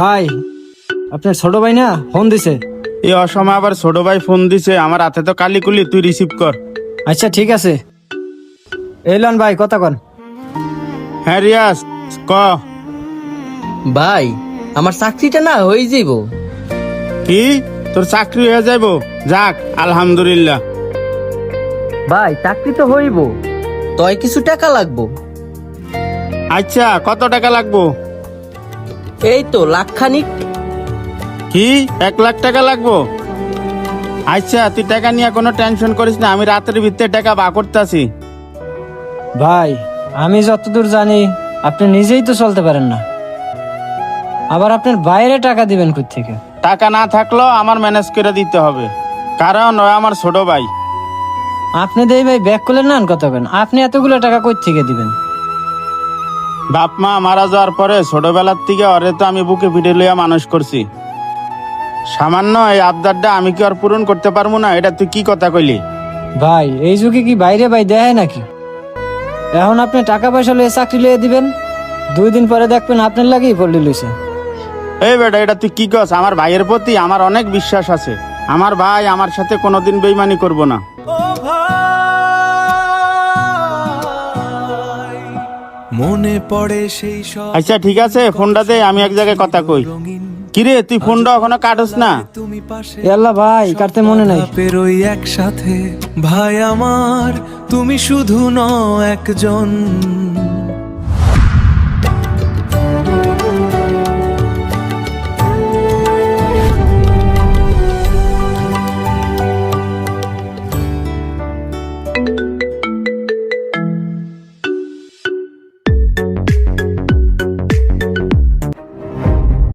ভাই, আপনার ছোট ভাই না ফোন দিছে। এই অসময় আবার ছোট ভাই ফোন দিছে, আমার হাতে তো কালিকুলি, তুই রিসিভ কর। আচ্ছা ঠিক আছে। এলন ভাই, কথা কন। হ্যাঁ রিয়াজ, ক। ভাই, আমার চাকরিটা না হয়ে যাইব। কি তোর চাকরি হয়ে যাইব? যাক আলহামদুলিল্লাহ। ভাই, চাকরি তো হইব, তয় কিছু টাকা লাগবো। আচ্ছা, কত টাকা লাগবো? এই তো লাখখানিক। কি 1 লাখ টাকা লাগবো? আচ্ছা, তুই টাকা নিয়ে কোনো টেনশন করিস না, আমি রাতের ভিতরে টাকা বা করতেছি। ভাই, আমি যতদূর জানি আপনি নিজেই তো চলতে পারেন না, আবার আপনার বাইরে টাকা দিবেন কই থেকে? টাকা না থাকলেও আমার ম্যানেজ করে দিতে হবে, কারণ ও আমার ছোট ভাই। আপনি দেই ভাই ব্যাক করলেন না কত কেন? আপনি এতগুলো টাকা কই থেকে দিবেন? বাপ মা মারা যাওয়ার পরে ছোটবেলার থেকে ওরে তো আমি বুকে পিঠে লইয়া মানুষ করছি। সামান্য এই আবদারটা আমি কি আর পূরণ করতে পারবো না? এটা তুই কি কথা কইলি? ভাই, এই যুগে কি বাইরে ভাই দেয় নাকি? এখন আপনি টাকা পয়সা লয়ে চাকরি লইয়ে দিবেন, 2 দিন পরে দেখবেন আপনার লাগেই পল্লি লইছে। এই বেটা, এটা তুই কি কস? আমার ভাইয়ের প্রতি আমার অনেক বিশ্বাস আছে। আমার ভাই আমার সাথে কোনোদিন বেইমানি করব না। মনে পড়ে সেই সব। আচ্ছা ঠিক আছে, ফোনটা দে, আমি এক জায়গায় কথা কই। কিরে, তুই ফোনটা এখনো কাটস না? তুমি পাশে আল্লাহ ভাই, কাটতে মনে নাই। পেরোই একসাথে ভাই আমার, তুমি শুধু নও একজন,